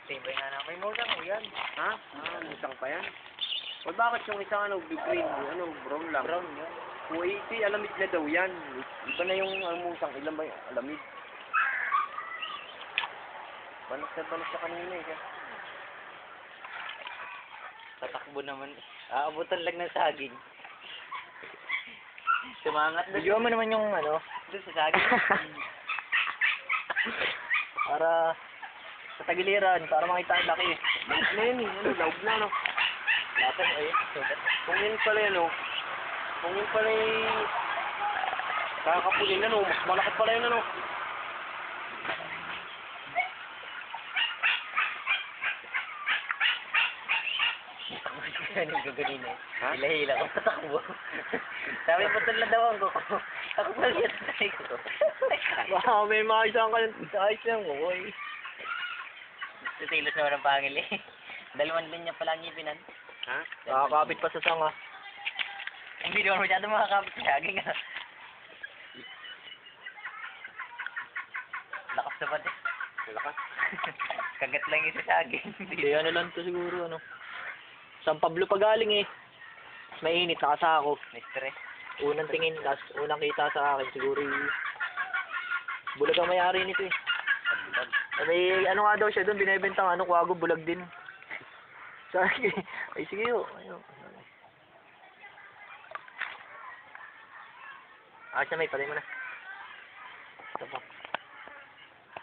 Sibay nga na. May musang o yan. Ha? Isang pa yan? O bakit yung isang green, brown lang? Brown yun. 280, alamid na daw yan. Iba na yung musang, ilan ba yung alamid? Banas na kanina eh. Tatakbo naman. Aabutan lang ng saging. Sumangat doon. Bigyan mo naman yung Doon sa saging. para sa tagiliran, para makita ang laki. Ano yun eh, laog na Lapan, ayun. Kung yun pala yan kung yun pala kakapulin mas malaki pala yun Ano yung gaganin eh? Ha? Hila-hila ko tatakbo. Sabi po na daw ang ko. Ako pala yan ko. Wow, may makisang ka sa ayos lang, boy. Tutilos naman ang pangil eh. Dalawang linya pala ang ngipinan. Ha? Nakakapit pa sa sanga. Hindi naman masyado makakapit sa saging ah. Lakas naman eh. Malakas. Kagat lang yung sa saging. Hindi, lang to siguro, San Pablo pa galing eh. Mainit, nakasako. May stress. Unang tingin, tas unang kita sa akin, siguro bulag ang may-ari nito eh. May nga daw siya doon, binibentang kwago, bulag din. Sabi, ay sige ho. Siya may, patay mo na. Ito pa.